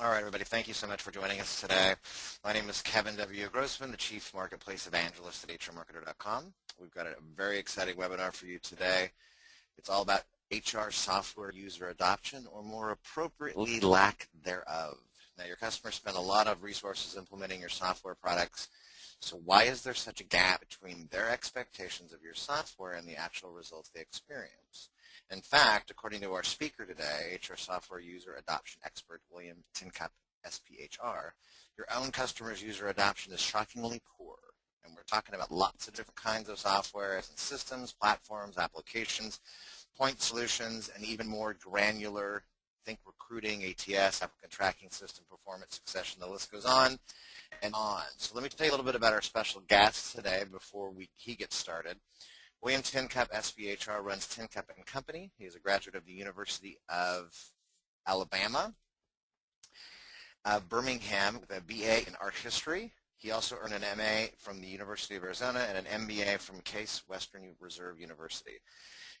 All right, everybody, thank you so much for joining us today. My name is Kevin W. Grossman, the Chief Marketplace Evangelist at HRMarketer.com. We've got a very exciting webinar for you today. It's all about HR software user adoption, or more appropriately, lack thereof. Now, your customers spend a lot of resources implementing your software products, so why is there such a gap between their expectations of your software and the actual results they experience? In fact, according to our speaker today, HR software user adoption expert William Tincup, SPHR, your own customer's user adoption is shockingly poor. And we're talking about lots of different kinds of software and systems, platforms, applications, point solutions, and even more granular, think recruiting, ATS, applicant tracking system, performance succession, the list goes on and on. So let me tell you a little bit about our special guest today before he gets started. William Tincup, SPHR, runs Tincup & Company. He is a graduate of the University of Alabama, Birmingham, with a BA in art history. He also earned an MA from the University of Arizona and an MBA from Case Western Reserve University.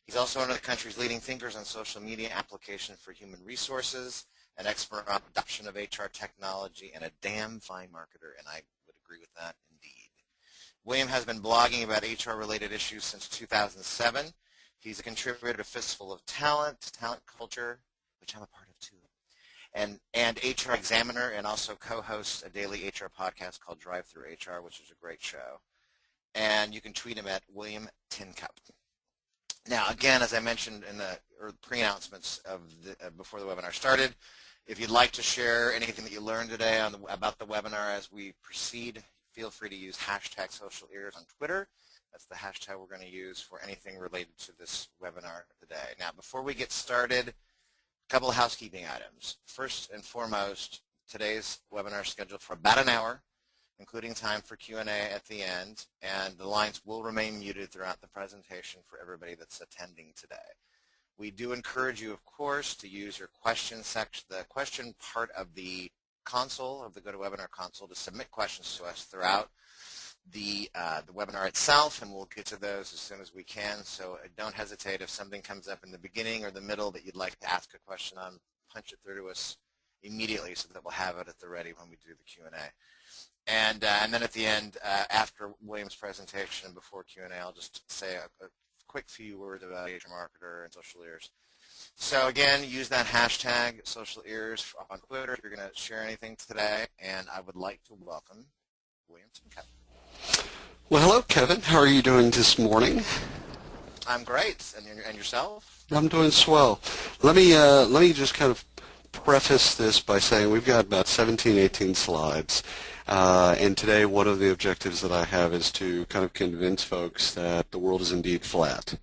He's also one of the country's leading thinkers on social media application for human resources, an expert on adoption of HR technology, and a damn fine marketer, and I would agree with that indeed. William has been blogging about HR-related issues since 2007. He's a contributor to Fistful of Talent, Talent Culture, which I'm a part of too, and HR Examiner, and also co-hosts a daily HR podcast called Drive Through HR, which is a great show. And you can tweet him at William Tincup. Now, again, as I mentioned in the pre-announcements before the webinar started, if you'd like to share anything that you learned today about the webinar as we proceed, feel free to use hashtag #SocialEars on Twitter. That's the hashtag we're going to use for anything related to this webinar today. Now, before we get started, a couple of housekeeping items. First and foremost, today's webinar is scheduled for about an hour, including time for Q&A at the end, and the lines will remain muted throughout the presentation for everybody that's attending today. We do encourage you, of course, to use your question section, the question part of the console, of the GoToWebinar console, to submit questions to us throughout the webinar itself, and we'll get to those as soon as we can. So don't hesitate if something comes up in the beginning or the middle that you'd like to ask a question on, punch it through to us immediately so that we'll have it at the ready when we do the Q&A. And then at the end, after William's presentation and before Q&A, I'll just say a quick few words about HR Marketer and Social Ears. So again, use that hashtag #SocialEars on Twitter if you're going to share anything today. And I would like to welcome William Tincup. Well, hello, Kevin. How are you doing this morning? I'm great. And yourself? I'm doing swell. Let me just kind of preface this by saying we've got about 17, 18 slides. And today one of the objectives that I have is to kind of convince folks that the world is indeed flat.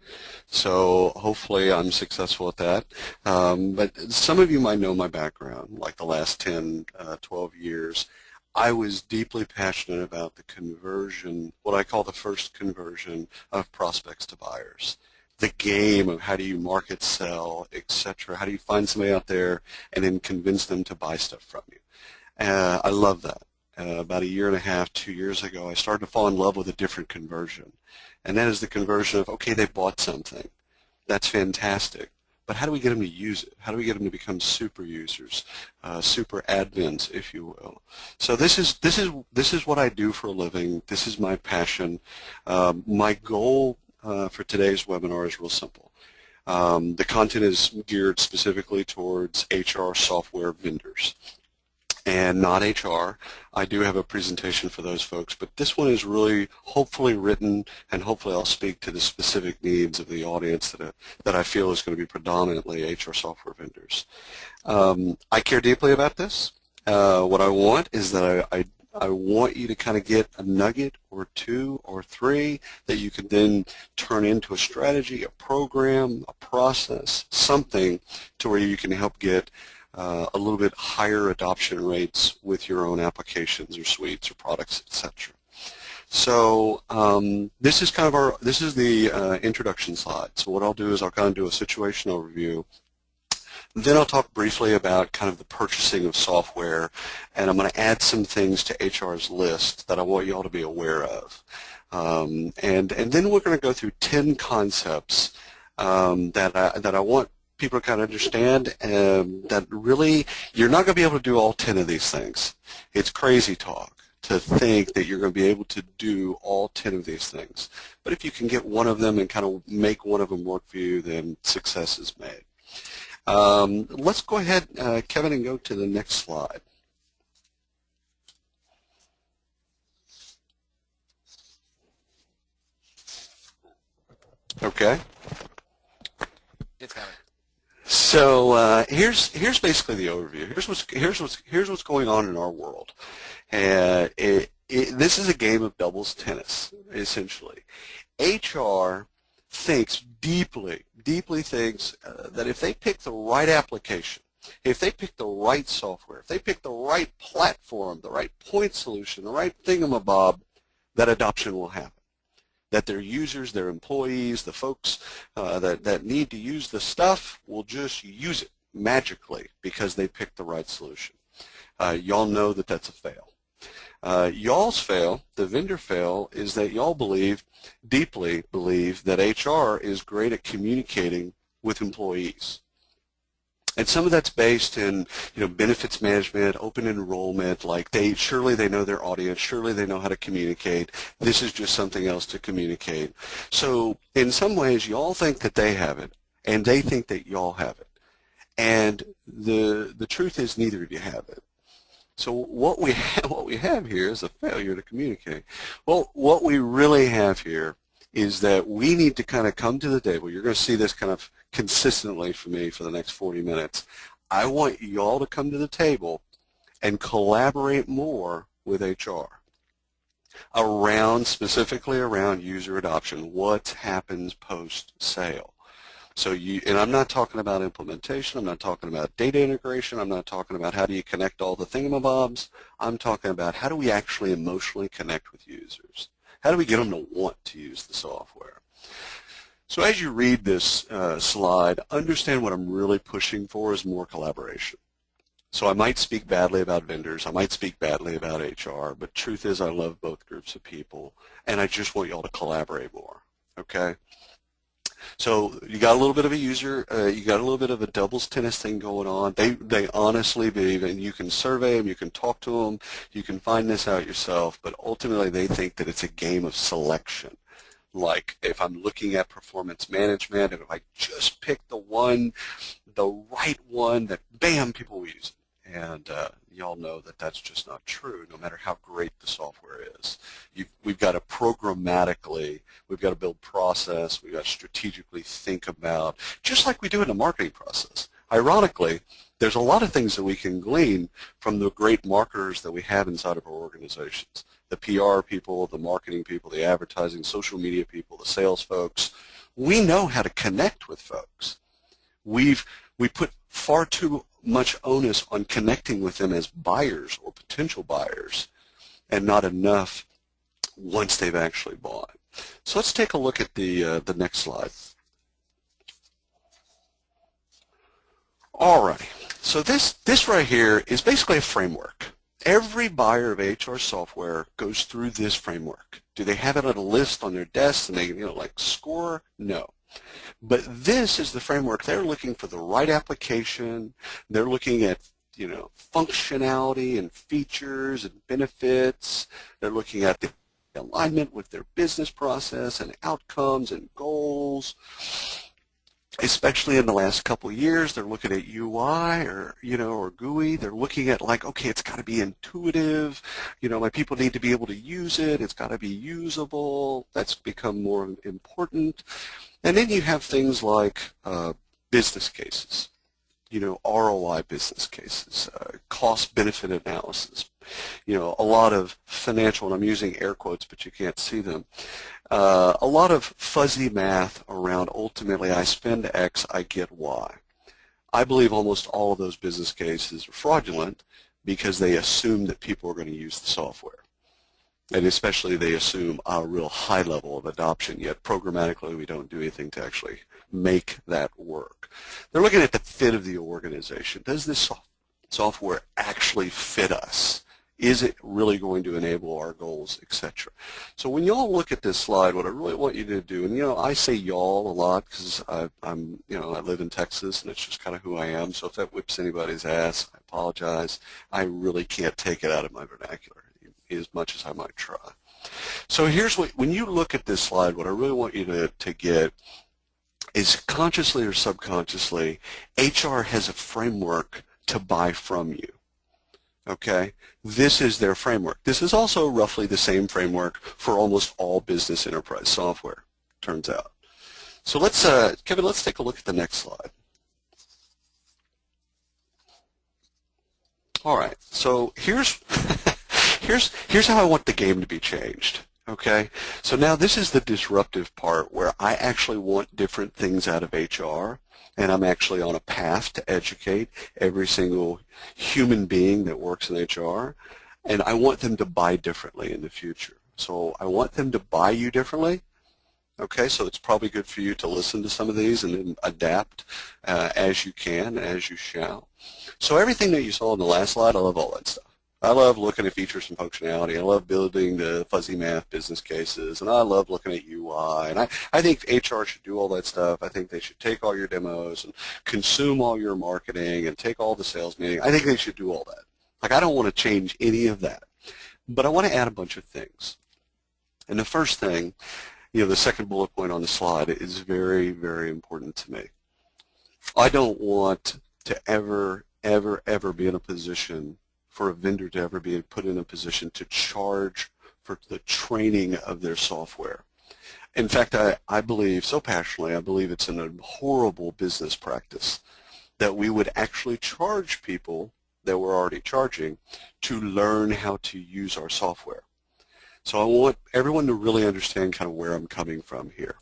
So hopefully I'm successful at that. But some of you might know my background, like the last 10, 12 years. I was deeply passionate about the conversion, what I call the first conversion of prospects to buyers. The game of how do you market, sell, etc. How do you find somebody out there and then convince them to buy stuff from you? I love that. About a year and a half, 2 years ago, I started to fall in love with a different conversion. And that is the conversion of, okay, they bought something. That's fantastic. But how do we get them to use it? How do we get them to become super users, super admins, if you will? So this is what I do for a living. This is my passion. My goal for today's webinar is real simple. The content is geared specifically towards HR software vendors and not HR. I do have a presentation for those folks, but this one is really hopefully written, and hopefully I'll speak to the specific needs of the audience that I feel is going to be predominantly HR software vendors. I care deeply about this. What I want is that I want you to kind of get a nugget or two or three that you can then turn into a strategy, a program, a process, something to where you can help get a little bit higher adoption rates with your own applications or suites or products, etc. So this is the introduction slide. So what I'll do is I'll kind of do a situation overview. Then I'll talk briefly about kind of the purchasing of software, and I'm going to add some things to HR's list that I want you all to be aware of. And then we're going to go through 10 concepts that I want people to kind of understand that really you're not going to be able to do all 10 of these things. It's crazy talk to think that you're going to be able to do all 10 of these things. But if you can get one of them and kind of make one of them work for you, then success is made. Let's go ahead, Kevin, and go to the next slide. Okay. It's coming. So here's basically the overview. Here's what's going on in our world. This is a game of doubles tennis, essentially. HR thinks deeply thinks that if they pick the right application, if they pick the right software, if they pick the right platform, the right point solution, the right thingamabob, that adoption will happen. That their users, their employees, the folks that need to use the stuff will just use it magically because they picked the right solution. Y'all know that that's a fail. Y'all's fail, the vendor fail, is that y'all deeply believe that HR is great at communicating with employees. And some of that's based in, benefits management, open enrollment, like surely they know their audience, surely they know how to communicate. This is just something else to communicate. So in some ways, y'all think that they have it, and they think that y'all have it. And the truth is neither of you have it. So what we have here is a failure to communicate. Well, what we really have here is that we need to kind of come to the table. You're going to see this kind of consistently for me for the next 40 minutes. I want y'all to come to the table and collaborate more with HR specifically around user adoption. What happens post-sale? So and I'm not talking about implementation, I'm not talking about data integration, I'm not talking about how do you connect all the thingamabobs. I'm talking about how do we actually emotionally connect with users? How do we get them to want to use the software? So as you read this slide, understand what I'm really pushing for is more collaboration. So I might speak badly about vendors, I might speak badly about HR, but truth is I love both groups of people, and I just want y'all to collaborate more, okay? So you got a little bit of a user, you got a little bit of a doubles tennis thing going on. They honestly believe, and you can survey them, you can talk to them, you can find this out yourself, but ultimately they think that it's a game of selection. Like if I'm looking at performance management, and if I just pick the right one, that bam, people will use it. And y'all know that that's just not true, no matter how great the software is. We've got to programmatically, we've got to build process, we've got to strategically think about, just like we do in the marketing process. Ironically, there's a lot of things that we can glean from the great marketers that we have inside of our organizations. The PR people, the marketing people, the advertising, social media people, the sales folks. We know how to connect with folks. We put far too much onus on connecting with them as buyers or potential buyers, and not enough once they've actually bought. So let's take a look at the next slide. All right. So this right here is basically a framework. Every buyer of HR software goes through this framework. Do they have it on a list on their desk and they like score? No. But this is the framework. They're looking for the right application. They're looking at functionality and features and benefits. They're looking at the alignment with their business process and outcomes and goals. Especially in the last couple of years, they're looking at UI or GUI. They're looking at like, okay, it's got to be intuitive. My people need to be able to use it. It's got to be usable. That's become more important. And then you have things like business cases, ROI business cases, cost-benefit analysis, a lot of financial, and I'm using air quotes, but you can't see them, a lot of fuzzy math around ultimately I spend X, I get Y. I believe almost all of those business cases are fraudulent because they assume that people are going to use the software. And especially they assume a real high level of adoption, yet programmatically we don't do anything to actually make that work. They're looking at the fit of the organization. Does this software actually fit us? Is it really going to enable our goals, etc.? So when y'all look at this slide, what I really want you to do, and I say y'all a lot because I live in Texas and it's just kind of who I am. So if that whips anybody's ass, I apologize. I really can't take it out of my vernacular as much as I might try. So here's when you look at this slide, what I really want you to get is, consciously or subconsciously, HR has a framework to buy from you. Okay, this is their framework. This is also roughly the same framework for almost all business enterprise software, turns out. So let's, Kevin, let's take a look at the next slide. All right, so here's how I want the game to be changed. Okay, so now this is the disruptive part where I actually want different things out of HR, and I'm actually on a path to educate every single human being that works in HR, and I want them to buy differently in the future. So I want them to buy you differently. Okay, so it's probably good for you to listen to some of these and then adapt as you can, as you shall. So everything that you saw in the last slide, I love all that stuff. I love looking at features and functionality. I love building the fuzzy math business cases, and I love looking at UI. And I think HR should do all that stuff. I think they should take all your demos and consume all your marketing and take all the sales meetings. I think they should do all that. Like, I don't want to change any of that, but I want to add a bunch of things. And the first thing, the second bullet point on the slide is very, very important to me. I don't want to ever be in a position for a vendor to ever be put in a position to charge for the training of their software. In fact, I believe, so passionately, I believe it's a horrible business practice that we would actually charge people that we're already charging to learn how to use our software. So I want everyone to really understand kind of where I'm coming from here.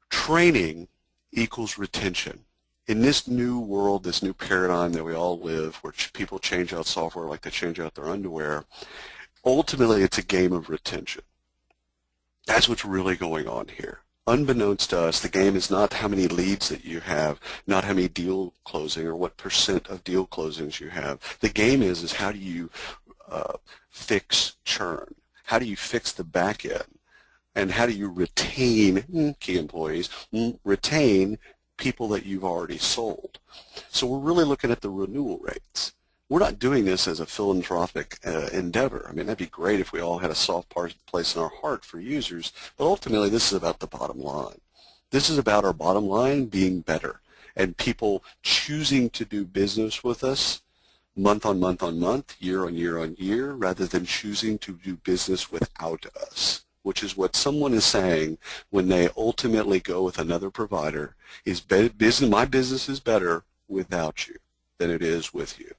Training equals retention. In this new world, this new paradigm that we all live, where people change out software like they change out their underwear, ultimately it's a game of retention. That's what's really going on here. Unbeknownst to us, the game is not how many leads that you have, not how many deal closing or what % of deal closings you have. The game is how do you fix churn? How do you fix the back end? And how do you retain key employees, retain people that you've already sold? So we're really looking at the renewal rates. We're not doing this as a philanthropic endeavor. I mean, that'd be great if we all had a soft place in our heart for users, but ultimately this is about the bottom line. This is about our bottom line being better and people choosing to do business with us month on month on month, year on year on year, rather than choosing to do business without us, which is what someone is saying when they ultimately go with another provider, is my business is better without you than it is with you.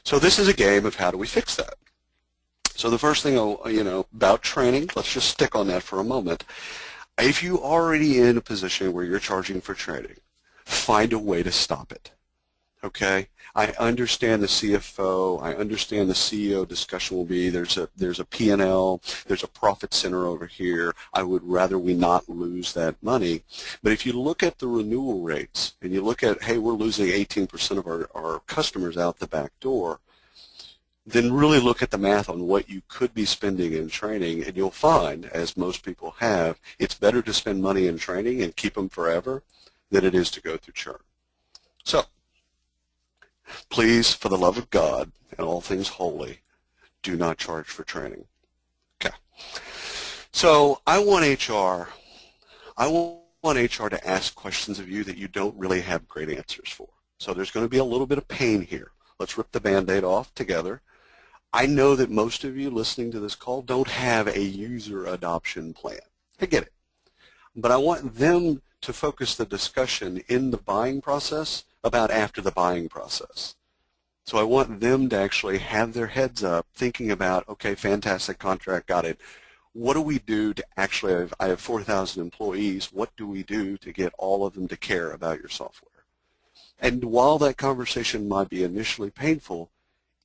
So this is a game of how do we fix that. So the first thing, about training, let's just stick on that for a moment. If you're already in a position where you're charging for training, find a way to stop it. Okay, I understand the CFO, I understand the CEO discussion will be there's a P&L, there's a profit center over here. I would rather we not lose that money. But if you look at the renewal rates and you look at, hey, we're losing 18% of our customers out the back door, then really look at the math on what you could be spending in training, and you'll find, as most people have, it's better to spend money in training and keep them forever than it is to go through churn. So please, for the love of God and all things holy, do not charge for training. Okay. So I want HR to ask questions of you that you don't really have great answers for. So there's going to be a little bit of pain here. Let's rip the Band-Aid off together. I know that most of you listening to this call don't have a user adoption plan. I get it. But I want them to focus the discussion in the buying process about after the buying process. So I want them to actually have their heads up thinking about, okay, fantastic contract, got it. What do we do to actually, I have 4,000 employees, what do we do to get all of them to care about your software? And while that conversation might be initially painful,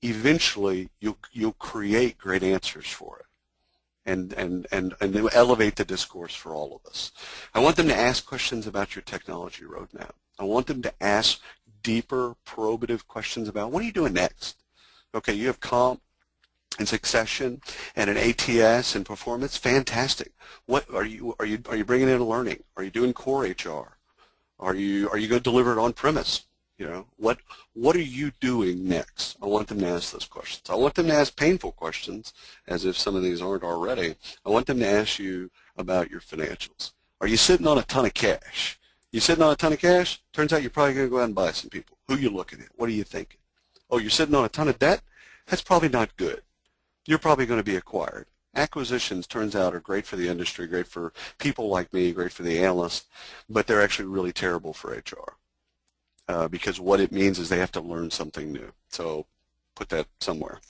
eventually you'll create great answers for it. And elevate the discourse for all of us. I want them to ask questions about your technology roadmap. I want them to ask deeper, probative questions about what are you doing next? Okay, you have comp and succession and an ATS and performance. Fantastic. What are you bringing in learning? Are you doing core HR? Are you going to deliver it on premise? You know, what are you doing next? I want them to ask those questions. I want them to ask painful questions, as if some of these aren't already. I want them to ask you about your financials. Are you sitting on a ton of cash? You sitting on a ton of cash? Turns out you're probably going to go out and buy some people. Who are you looking at? What are you thinking? Oh, you're sitting on a ton of debt? That's probably not good. You're probably going to be acquired. Acquisitions, turns out, are great for the industry, great for people like me, great for the analysts, but they're actually really terrible for HR because what it means is they have to learn something new. So put that somewhere.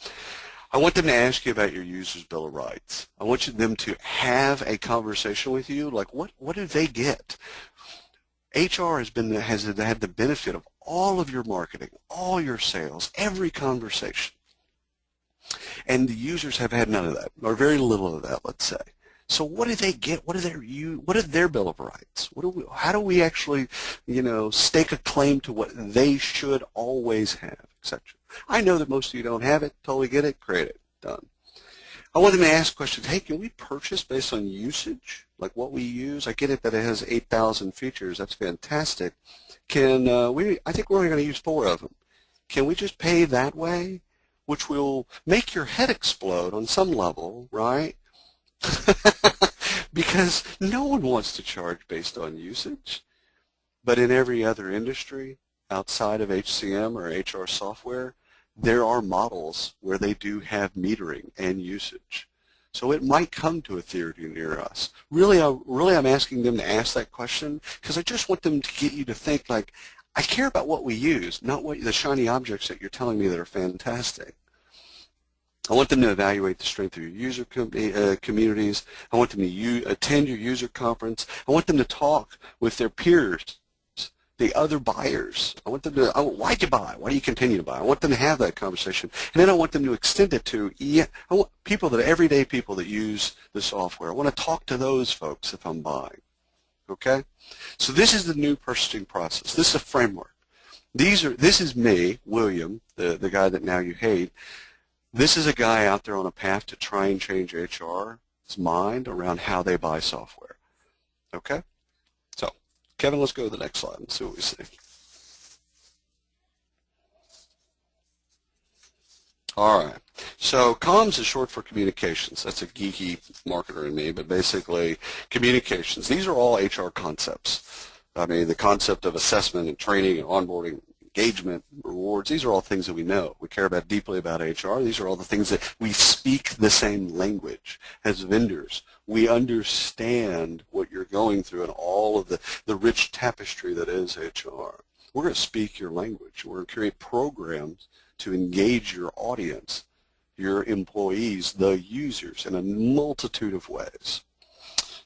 I want them to ask you about your user's bill of rights. I want them to have a conversation with you, like what do they get? HR has had the benefit of all of your marketing, all your sales, every conversation. And the users have had none of that, or very little of that, let's say. So what do they get? What are their bill of rights? How do we actually, stake a claim to what they should always have, etc. I know that most of you don't have it. Totally get it. Create it. Done. I want them to ask questions. Hey, can we purchase based on usage, like what we use? I get it that it has 8,000 features. That's fantastic. I think we're only going to use 4 of them. Can we just pay that way? Which will make your head explode on some level, right? Because no one wants to charge based on usage. But in every other industry outside of HCM or HR software, there are models where they do have metering and usage. So it might come to a theory near us. Really, I'm asking them to ask that question because I just want them to get you to think like, I care about what we use, not what the shiny objects that you're telling me that are fantastic. I want them to evaluate the strength of your user communities. I want them to attend your user conference. I want them to talk with their peers, the other buyers. I want them to, why'd you buy? Why do you continue to buy? I want them to have that conversation. And then I want them to extend it to I want everyday people that use the software. I want to talk to those folks if I'm buying. Okay? So this is the new purchasing process. This is a framework. This is me, William, the guy that now you hate. This is a guy out there on a path to try and change HR's mind around how they buy software. Okay? So, Kevin, let's go to the next slide and see what we see. All right. So comms is short for communications. That's a geeky marketer in me, but basically communications. These are all HR concepts. I mean, the concept of assessment and training and onboarding, engagement, rewards, these are all things that we know. We care about deeply about HR. These are all the things that we speak the same language as vendors. We understand what you're going through and all of the rich tapestry that is HR. We're going to speak your language. We're going to create programs to engage your audience, your employees, the users, in a multitude of ways.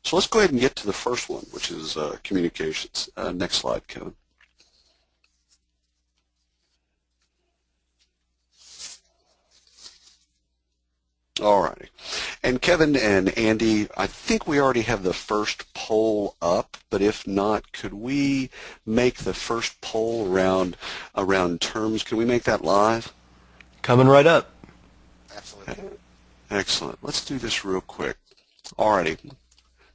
So let's go ahead and get to the first one, which is communications. Next slide, Kevin. All righty. And Kevin and Andy, I think we already have the first poll up, but if not, could we make the first poll around terms? Can we make that live? Coming right up. Absolutely. Excellent. Let's do this real quick. All righty.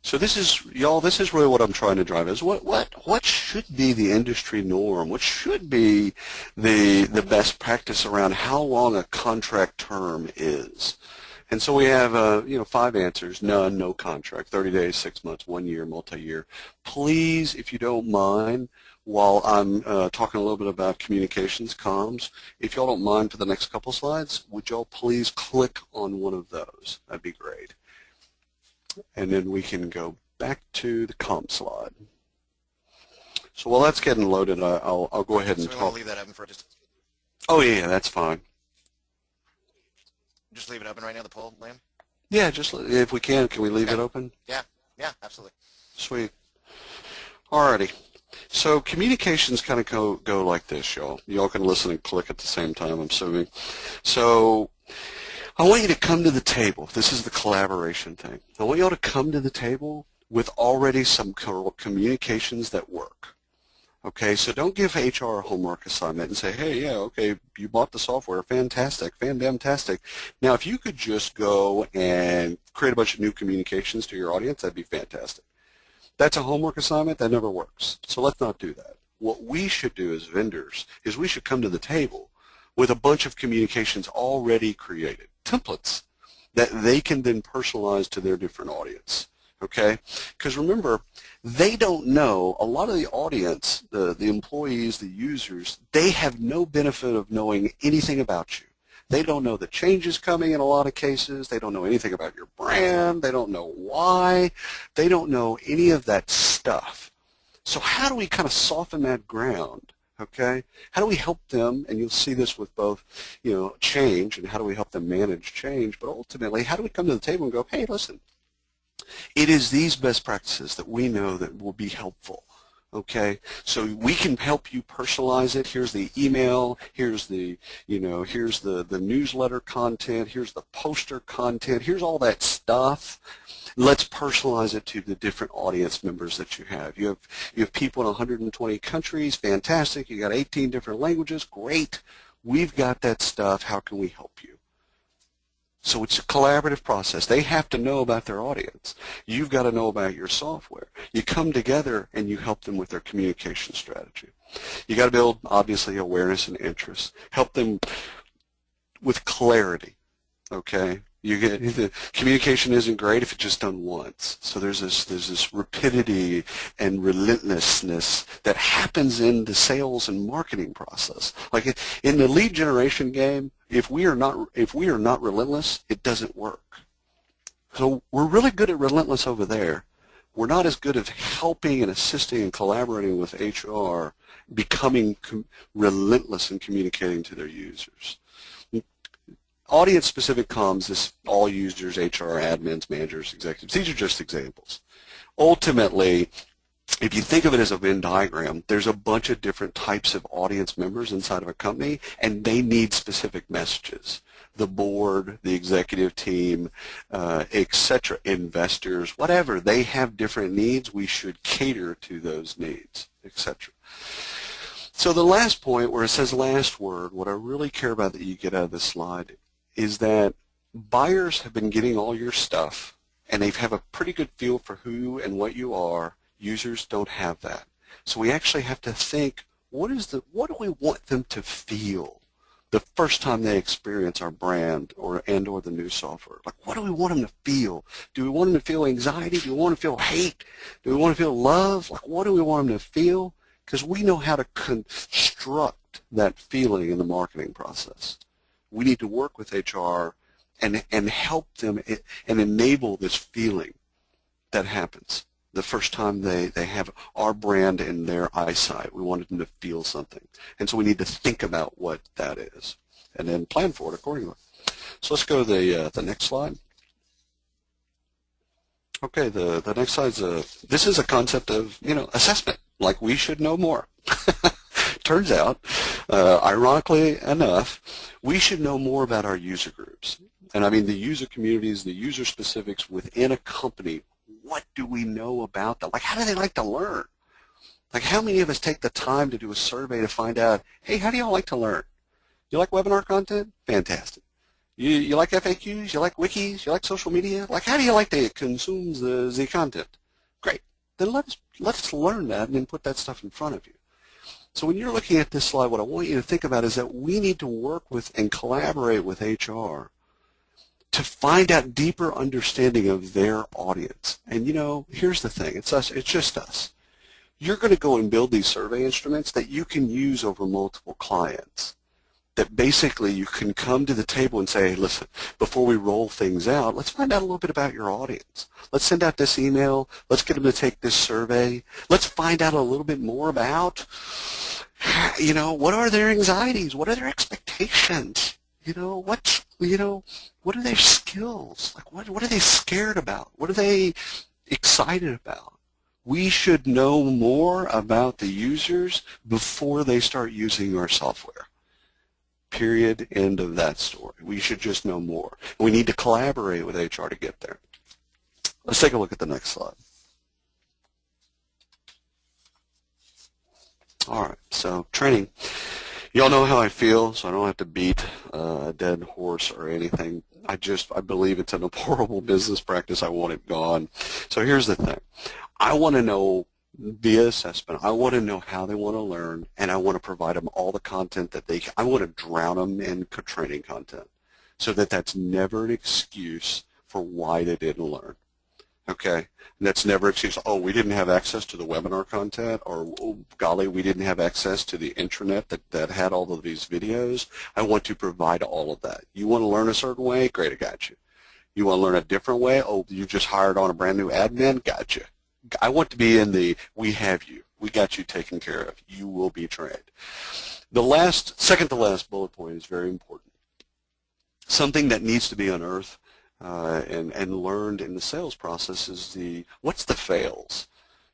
So this is, y'all, this is really what I'm trying to drive is what should be the industry norm? What should be the best practice around how long a contract term is? And so we have, 5 answers: none, no contract, 30 days, 6 months, 1 year, multi-year. Please, if you don't mind, while I'm talking a little bit about communications, comms, if y'all don't mind for the next couple slides, would y'all please click on one of those? That'd be great. And then we can go back to the comp slide. So while that's getting loaded, I'll go ahead and talk. We'll leave that open for just. Oh yeah, that's fine. Just leave it open right now, the poll, Liam? Yeah, just if we can we leave it open? Yeah, absolutely. Sweet. Alrighty. So communications kind of go like this, y'all. Y'all can listen and click at the same time, I'm assuming. So I want you to come to the table. This is the collaboration thing. I want y'all to come to the table with already some communications that work. Okay, so don't give HR a homework assignment and say, hey, yeah, okay, you bought the software, fantastic, fan-damn-tastic. Now, if you could just go and create a bunch of new communications to your audience, that'd be fantastic. That's a homework assignment. That never works. So let's not do that. What we should do as vendors is we should come to the table with a bunch of communications already created, templates that they can then personalize to their different audience. Okay? Because remember, they don't know, a lot of the audience, the employees, the users, they have no benefit of knowing anything about you. They don't know the changes coming in a lot of cases. They don't know anything about your brand. They don't know why. They don't know any of that stuff. So how do we kind of soften that ground? Okay? How do we help them? And you'll see this with both, change and how do we help them manage change, but ultimately, how do we come to the table and go, hey, listen, it is these best practices that we know that will be helpful. Okay, so we can help you personalize it. Here's the email. Here's the, here's the newsletter content. Here's the poster content. Here's all that stuff. Let's personalize it to the different audience members that you have. You have people in 120 countries. Fantastic. You got 18 different languages. Great. We've got that stuff. How can we help you? So it's a collaborative process. They have to know about their audience. You've got to know about your software. You come together and you help them with their communication strategy. You got to build, obviously, awareness and interest. Help them with clarity, okay? The communication isn't great if it's just done once. So there's this rapidity and relentlessness that happens in the sales and marketing process. Like in the lead generation game, if we are not relentless, it doesn't work. So we're really good at relentless over there. We're not as good at helping and assisting and collaborating with HR, becoming relentless in communicating to their users. Audience-specific comms is all users, HR, admins, managers, executives. These are just examples. Ultimately, if you think of it as a Venn diagram, there's a bunch of different types of audience members inside of a company, and they need specific messages. The board, the executive team, etc., investors, whatever, they have different needs. We should cater to those needs, etc. So the last point where it says last word, what I really care about that you get out of this slide is that buyers have been getting all your stuff, and they have a pretty good feel for who and what you are. Users don't have that. So we actually have to think, what do we want them to feel the first time they experience our brand or the new software? Like, what do we want them to feel? Do we want them to feel anxiety? Do we want them to feel hate? Do we want to feel love? Like, what do we want them to feel? Because we know how to construct that feeling in the marketing process. We need to work with HR and help them and enable this feeling that happens the first time they have our brand in their eyesight. We want them to feel something. And so we need to think about what that is and then plan for it accordingly. So let's go to the next slide. Okay, the next slide is this is a concept of, assessment. Like, we should know more. Turns out, ironically enough, we should know more about our user groups. And I mean the user communities, the user specifics within a company. What do we know about them? Like, how do they like to learn? Like, how many of us take the time to do a survey to find out, hey, how do y'all like to learn? You like webinar content? Fantastic. You like FAQs? You like wikis? You like social media? Like, how do you like to consume the content? Great. Then let's learn that and then put that stuff in front of you. So when you're looking at this slide, what I want you to think about is that we need to work with and collaborate with HR to find out deeper understanding of their audience. And here's the thing, it's just us. You're going to go and build these survey instruments that you can use over multiple clients. That basically you can come to the table and say, hey, listen, before we roll things out, let's find out a little bit about your audience. Let's send out this email. Let's get them to take this survey. Let's find out a little bit more about, what are their anxieties? What are their expectations? What are their skills? Like, what are they scared about? What are they excited about? We should know more about the users before they start using our software. Period. End of that story. We should just know more. We need to collaborate with HR to get there. Let's take a look at the next slide. All right, so training. Y'all know how I feel, so I don't have to beat a dead horse or anything. I believe it's an horrible business practice. I want it gone. So here's the thing. I want to know via assessment, I want to know how they want to learn, and I want to provide them all the content that I want to drown them in training content so that that's never an excuse for why they didn't learn. Okay, and that's never an excuse. Oh, we didn't have access to the webinar content, or oh, golly, we didn't have access to the intranet that had all of these videos. I want to provide all of that. You want to learn a certain way? Great, I got you. You want to learn a different way? Oh, you just hired on a brand new admin? Got you. I want to be in the we have you. We got you taken care of. You will be trained. The second to last bullet point is very important. Something that needs to be unearthed and learned in the sales process is what's the fails?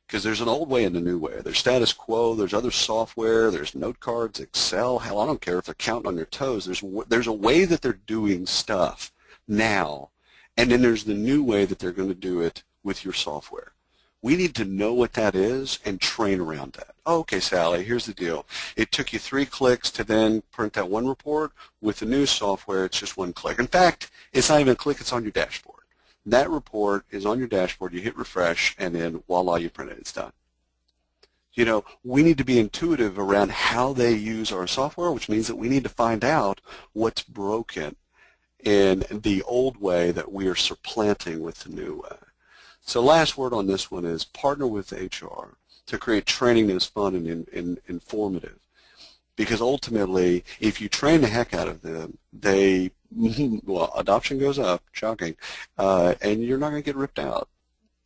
Because there's an old way and a new way. There's status quo, there's other software, there's note cards, Excel. Hell, I don't care if they're counting on your toes. There's a way that they're doing stuff now, and then there's the new way that they're going to do it with your software. We need to know what that is and train around that. Oh, okay, Sally, here's the deal. It took you 3 clicks to then print that one report. With the new software, it's just 1 click. In fact, it's not even a click, it's on your dashboard. That report is on your dashboard. You hit refresh, and then voila, you print it. It's done. You know, we need to be intuitive around how they use our software, which means that we need to find out what's broken in the old way that we are supplanting with the new way. So last word on this one is partner with HR to create training that is fun and informative. Because ultimately, if you train the heck out of them, well, adoption goes up, shocking, and you're not going to get ripped out,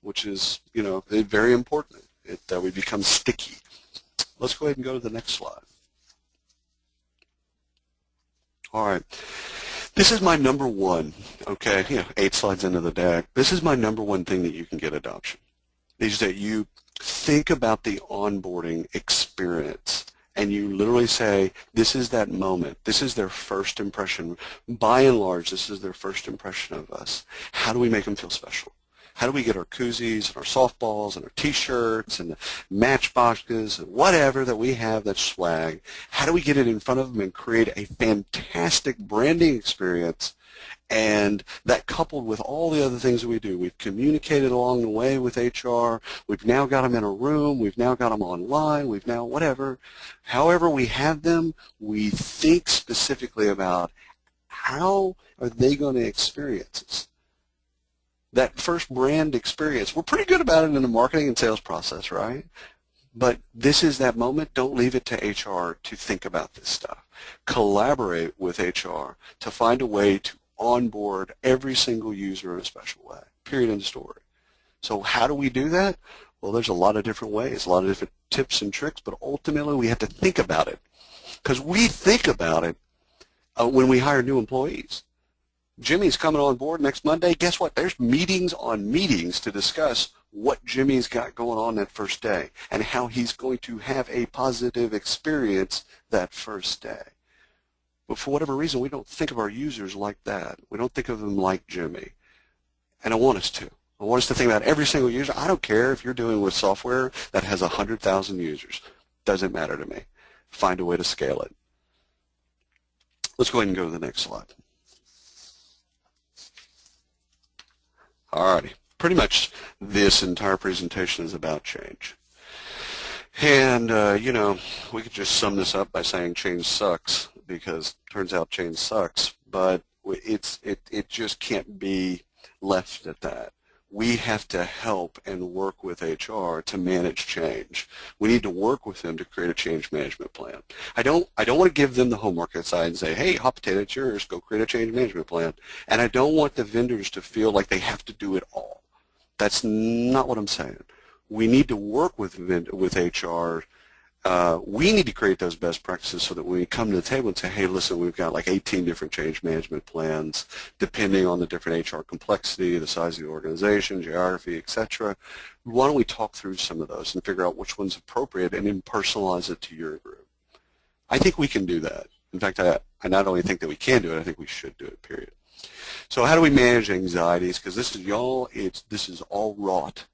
which is, you know, very important. That we become sticky. Let's go ahead and go to the next slide. All right. This is my number one, okay, 8 slides into the deck. This is my number one thing that you can get adoption, is that you think about the onboarding experience and you literally say, this is that moment. This is their first impression. By and large, this is their first impression of us. How do we make them feel special? How do we get our koozies and our softballs and our T-shirts and the matchboxes and whatever that we have that's swag? How do we get it in front of them and create a fantastic branding experience? And that coupled with all the other things that we do, we've communicated along the way with HR, we've now got them in a room, we've now got them online, we've now whatever. However we have them, we think specifically about how are they going to experience this. That first brand experience, we're pretty good about it in the marketing and sales process, right? But this is that moment. Don't leave it to HR to think about this stuff. Collaborate with HR to find a way to onboard every single user in a special way, period, end of story. So how do we do that? Well, there's a lot of different ways, a lot of different tips and tricks, but ultimately we have to think about it. Because we think about it when we hire new employees. Jimmy's coming on board next Monday. Guess what? There's meetings on meetings to discuss what Jimmy's got going on that first day and how he's going to have a positive experience that first day. But for whatever reason, we don't think of our users like that. We don't think of them like Jimmy. And I want us to. I want us to think about every single user. I don't care if you're doing with software that has 100,000 users. Doesn't matter to me. Find a way to scale it. Let's go ahead and go to the next slide. Alrighty, pretty much this entire presentation is about change. And, you know, we could just sum this up by saying change sucks, because it turns out change sucks, but it just can't be left at that. We have to help and work with HR to manage change. We need to work with them to create a change management plan. I don't want to give them the homework aside and say, hey, hot potato, it's yours, go create a change management plan. And I don't want the vendors to feel like they have to do it all. That's not what I'm saying. We need to work with HR. We need to create those best practices so that when we come to the table and say, hey, listen, we've got like 18 different change management plans depending on the different HR complexity, the size of the organization, geography, etc. Why don't we talk through some of those and figure out which one's appropriate and then personalize it to your group? I think we can do that. In fact, I not only think that we can do it, I think we should do it, period. So how do we manage anxieties? Because this is, y'all, this is all wrought.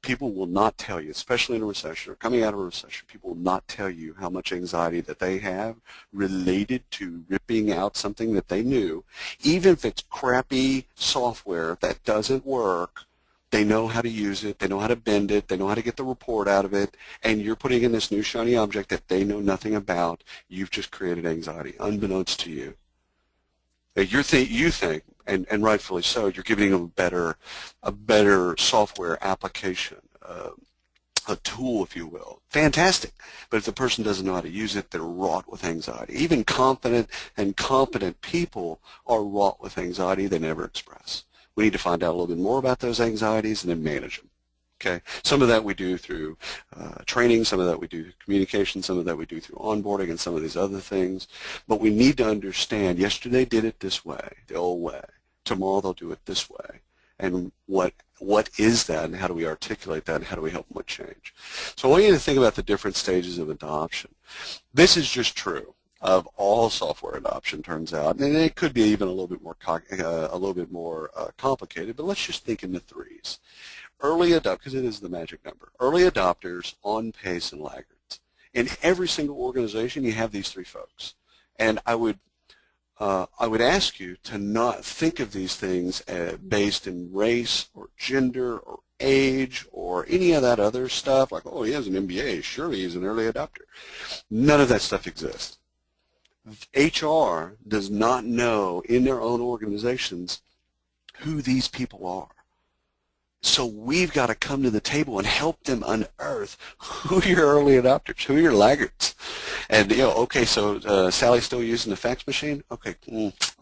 People will not tell you, especially in a recession or coming out of a recession, people will not tell you how much anxiety that they have related to ripping out something that they knew. Even if it's crappy software that doesn't work, they know how to use it, they know how to bend it, they know how to get the report out of it, and you're putting in this new shiny object that they know nothing about. You've just created anxiety, unbeknownst to you. You think, and rightfully so, you're giving them a better software application, a tool, if you will. Fantastic. But if the person doesn't know how to use it, they're wrought with anxiety. Even confident and competent people are wrought with anxiety they never express. We need to find out a little bit more about those anxieties and then manage them. Okay, some of that we do through training, some of that we do through communication, some of that we do through onboarding, and some of these other things. But we need to understand, yesterday did it this way, the old way. Tomorrow they'll do it this way. And what is that, and how do we articulate that, and how do we help them with change? So I want you to think about the different stages of adoption. This is just true of all software adoption, turns out, and it could be even a little bit more complicated. But let's just think in the threes. Early adopters, because it is the magic number. Early adopters, on pace, and laggards. In every single organization, you have these three folks, and I would ask you to not think of these things based in race or gender or age or any of that other stuff, like, oh, he has an MBA, surely he's an early adopter. None of that stuff exists. HR does not know in their own organizations who these people are. So we've got to come to the table and help them unearth who are your early adopters, who are your laggards. And, okay, so Sally's still using the fax machine? Okay,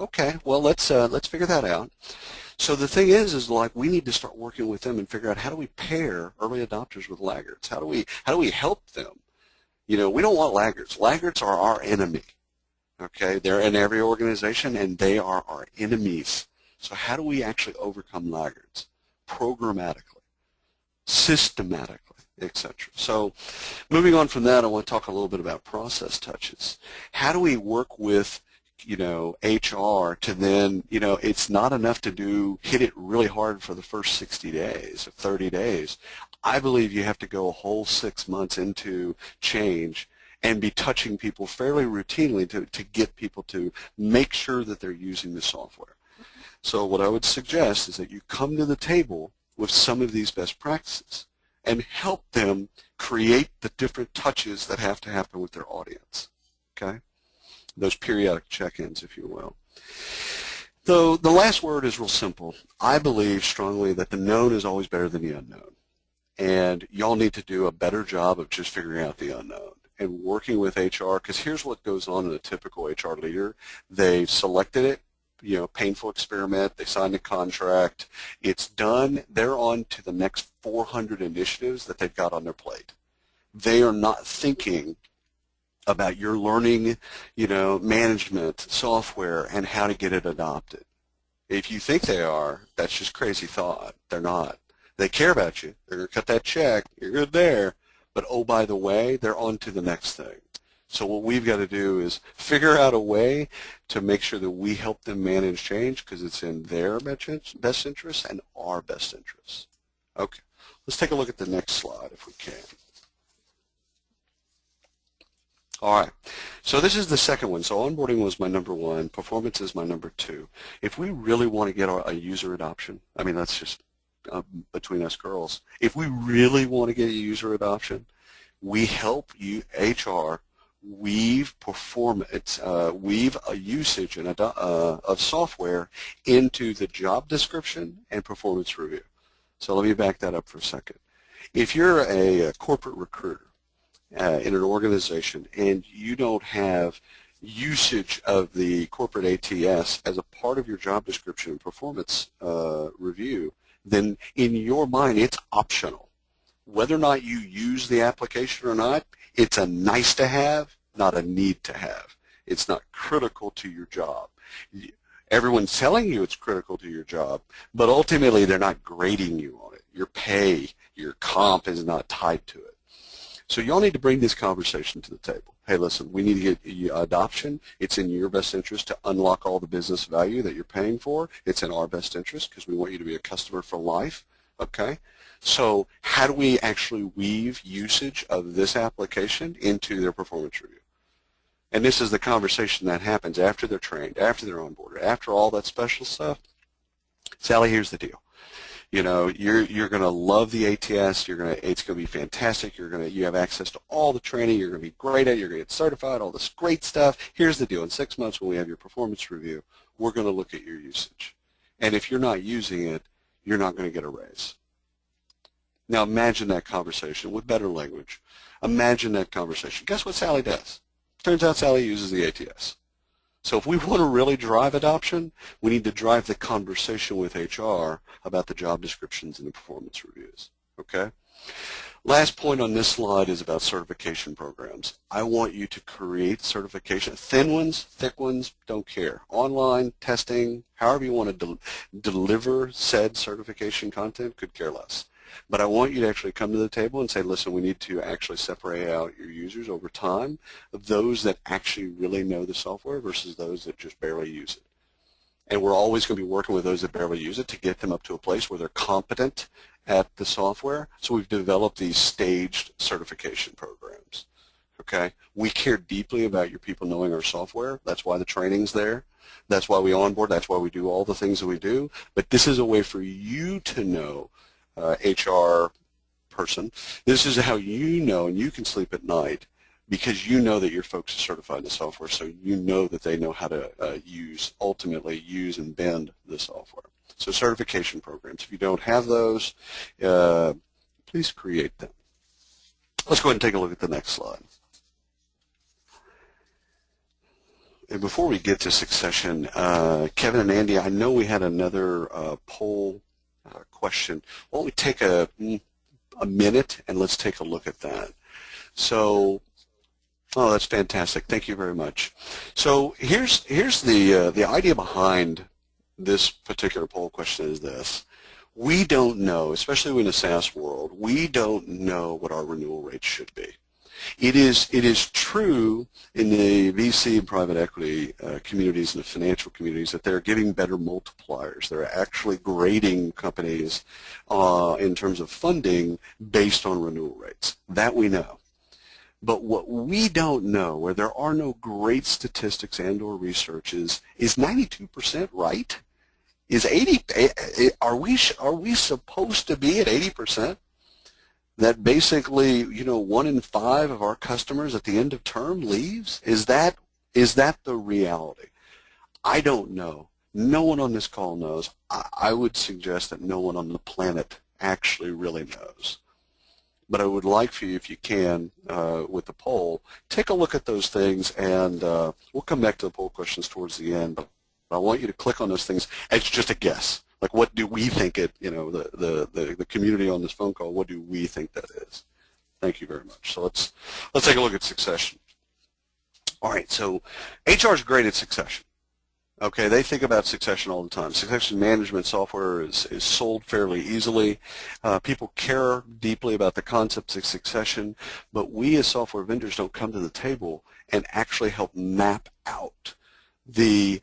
okay, well, let's figure that out. So the thing is like we need to start working with them and figure out, how do we pair early adopters with laggards? How do we help them? We don't want laggards. Laggards are our enemy. Okay, they're in every organization, and they are our enemies. So how do we actually overcome laggards? Programmatically, systematically, etc. So moving on from that, I want to talk a little bit about process touches. How do we work with HR to then, it's not enough to hit it really hard for the first 60 days or 30 days. I believe you have to go a whole 6 months into change and be touching people fairly routinely to get people to make sure that they're using the software. So what I would suggest is that you come to the table with some of these best practices and help them create the different touches that have to happen with their audience, okay? Those periodic check-ins, if you will. Though the last word is real simple. I believe strongly that the known is always better than the unknown. And y'all need to do a better job of just figuring out the unknown and working with HR, because here's what goes on in a typical HR leader. They've selected it, painful experiment, they signed a contract, it's done, they're on to the next 400 initiatives that they've got on their plate. They are not thinking about your learning, management software and how to get it adopted. If you think they are, that's just crazy thought. They're not. They care about you. They're going to cut that check. You're good there. But oh, by the way, they're on to the next thing. So what we've got to do is figure out a way to make sure that we help them manage change, because it's in their best interests and our best interests. Okay, let's take a look at the next slide if we can. All right, so this is the second one. So onboarding was my number one. Performance is my number two. If we really want to get a user adoption, I mean, that's just between us girls. If we really want to get a user adoption, we help you, HR, weave a usage of software into the job description and performance review. So let me back that up for a second. If you're a corporate recruiter in an organization and you don't have usage of the corporate ATS as a part of your job description and performance review, then in your mind it's optional. Whether or not you use the application or not, it's a nice to have, not a need to have. It's not critical to your job. Everyone's telling you it's critical to your job, but ultimately they're not grading you on it. Your pay, your comp is not tied to it. So y'all need to bring this conversation to the table. Hey, listen, we need to get adoption. It's in your best interest to unlock all the business value that you're paying for. It's in our best interest because we want you to be a customer for life. Okay? So how do we actually weave usage of this application into their performance review? And this is the conversation that happens after they're trained, after they're onboarded, after all that special stuff. Sally, here's the deal. You know, you're going to love the ATS. It's going to be fantastic. You have access to all the training. You're going to be great at it. You're going to get certified, all this great stuff. Here's the deal. In 6 months when we have your performance review, we're going to look at your usage. And if you're not using it, you're not going to get a raise. Now imagine that conversation with better language. Imagine that conversation. Guess what Sally does? Turns out Sally uses the ATS. So if we want to really drive adoption, we need to drive the conversation with HR about the job descriptions and the performance reviews. Okay? Last point on this slide is about certification programs. I want you to create certification. Thin ones, thick ones, don't care. Online, testing, however you want to deliver said certification content, could care less. But I want you to actually come to the table and say, listen, we need to actually separate out your users over time of those that actually really know the software versus those that just barely use it. And we're always going to be working with those that barely use it to get them up to a place where they're competent at the software. So we've developed these staged certification programs. Okay? We care deeply about your people knowing our software. That's why the training's there. That's why we onboard. That's why we do all the things that we do. But this is a way for you to know, HR person, this is how you know, and you can sleep at night because you know that your folks are certified in the software, so you know that they know how to ultimately use and bend the software. So certification programs, if you don't have those, please create them. Let's go ahead and take a look at the next slide. And before we get to succession, Kevin and Andy, I know we had another poll question. Why don't we take a minute and let's take a look at that. So, oh, that's fantastic. Thank you very much. So here's the idea behind this particular poll question is this. We don't know, especially in the SaaS world, we don't know what our renewal rates should be. It is true in the VC and private equity communities and the financial communities that they're giving better multipliers. They're actually grading companies in terms of funding based on renewal rates. That we know. But what we don't know, where there are no great statistics and or research, is 92% right? Is 80? Are we supposed to be at 80%? That basically, 1 in 5 of our customers at the end of term leaves? Is that the reality? I don't know. No one on this call knows. I would suggest that no one on the planet actually really knows. But I would like for you, if you can, with the poll, take a look at those things, and we'll come back to the poll questions towards the end. But I want you to click on those things. It's just a guess. Like, what do we think it, the community on this phone call, what do we think that is? Thank you very much. So let's take a look at succession. All right, so HR is great at succession. Okay, they think about succession all the time. Succession management software is sold fairly easily. People care deeply about the concepts of succession, but we as software vendors don't come to the table and actually help map out the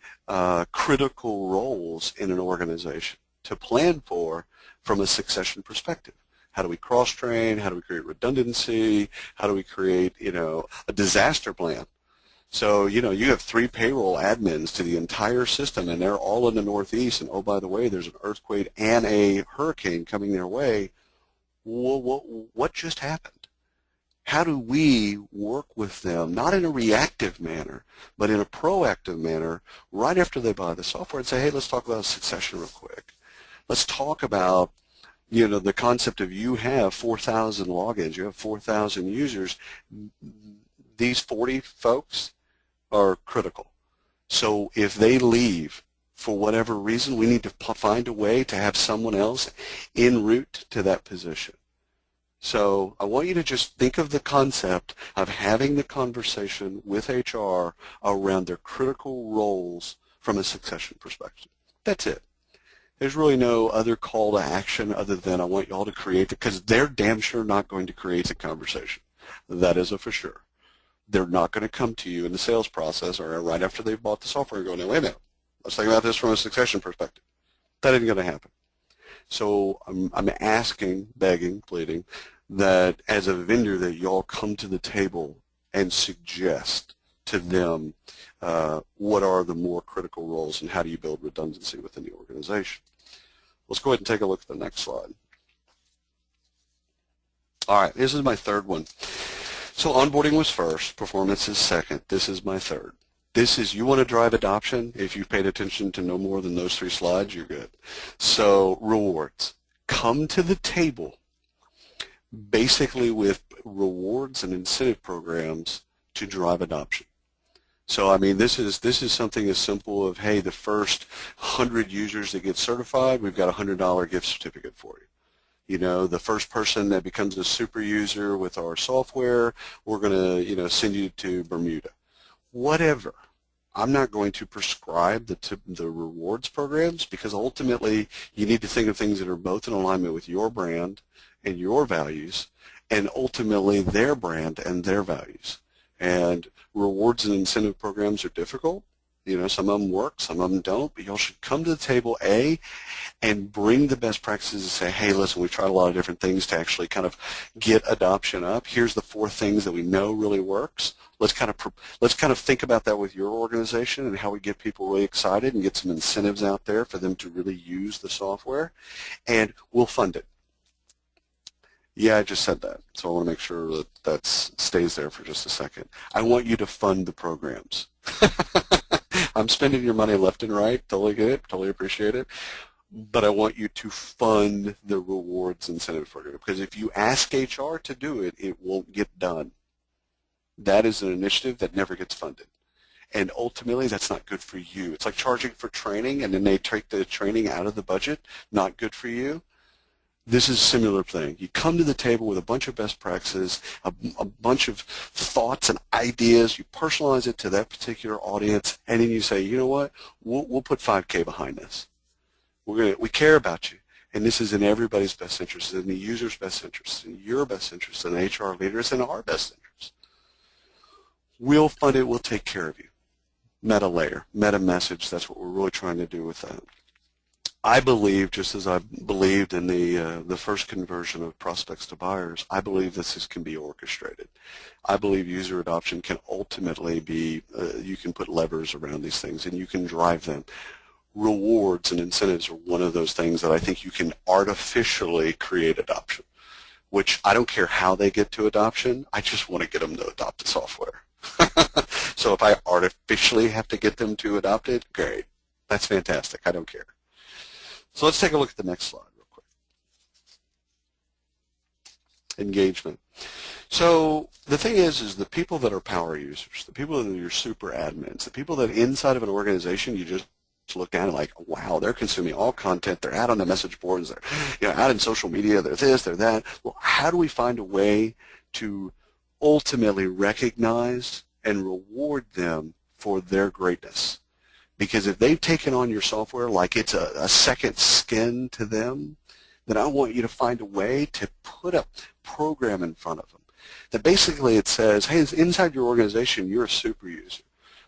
critical roles in an organization to plan for from a succession perspective. How do we cross-train? How do we create redundancy? How do we create, a disaster plan? So, you have 3 payroll admins to the entire system, and they're all in the Northeast, and oh, by the way, there's an earthquake and a hurricane coming their way. What just happened? How do we work with them, not in a reactive manner, but in a proactive manner, right after they buy the software and say, hey, let's talk about succession real quick. Let's talk about, the concept of you have 4,000 logins, you have 4,000 users. These 40 folks are critical. So if they leave for whatever reason, we need to find a way to have someone else en route to that position. So I want you to just think of the concept of having the conversation with HR around their critical roles from a succession perspective. That's it. There's really no other call to action other than I want you all to create it, because they're damn sure not going to create the conversation. That is a for sure. They're not going to come to you in the sales process or right after they've bought the software and go, now, wait a minute, let's think about this from a succession perspective. That isn't going to happen. So I'm asking, begging, pleading, that as a vendor that y'all come to the table and suggest to them what are the more critical roles and how do you build redundancy within the organization. Let's go ahead and take a look at the next slide. All right, this is my third one. So onboarding was first, performance is second. This is my third. This is, you want to drive adoption. If you've paid attention to no more than those 3 slides, you're good. So rewards. Come to the table basically with rewards and incentive programs to drive adoption. So I mean, this is something as simple of, hey, the first 100 users that get certified, we've got a $100 gift certificate for you. You know, the first person that becomes a super user with our software, we're going to, you know, send you to Bermuda. Whatever. I'm not going to prescribe the rewards programs, because ultimately you need to think of things that are both in alignment with your brand and your values, and ultimately their brand and their values. And rewards and incentive programs are difficult. You know, some of them work, some of them don't, but y'all should come to the table, and bring the best practices and say, hey, listen, we've tried a lot of different things to actually kind of get adoption up. Here's the 4 things that we know really works. Let's kind of think about that with your organization and how we get people really excited and get some incentives out there for them to really use the software, and we'll fund it. Yeah, I just said that, so I want to make sure that that stays there for just a second. I want you to fund the programs. I'm spending your money left and right, totally get it, totally appreciate it, but I want you to fund the rewards incentive program, because if you ask HR to do it, it won't get done. That is an initiative that never gets funded, and ultimately that's not good for you. It's like charging for training and then they take the training out of the budget. Not good for you. This is a similar thing. You come to the table with a bunch of best practices, a bunch of thoughts and ideas. You personalize it to that particular audience, and then you say, you know what, we'll put $5K behind this. We care about you, and this is in everybody's best interest, in the user's best interest, in your best interest, in the HR leaders, in our best interest. We'll fund it. We'll take care of you. Meta layer, meta message. That's what we're really trying to do with that. I believe, just as I believed in the first conversion of prospects to buyers, I believe this can be orchestrated. I believe user adoption can ultimately be, you can put levers around these things and you can drive them. Rewards and incentives are one of those things that I think you can artificially create adoption, which I don't care how they get to adoption, I just want to get them to adopt the software. So if I artificially have to get them to adopt it, great. That's fantastic. I don't care. So let's take a look at the next slide real quick. Engagement. So the thing is the people that are power users, the people that are your super admins, the people that inside of an organization you just look at and like, wow, they're consuming all content, they're out on the message boards, they're out in social media, they're this, they're that. Well, how do we find a way to ultimately recognize and reward them for their greatness? Because if they've taken on your software like it's a second skin to them, then I want you to find a way to put a program in front of them that basically it says, hey, inside your organization, you're a super user.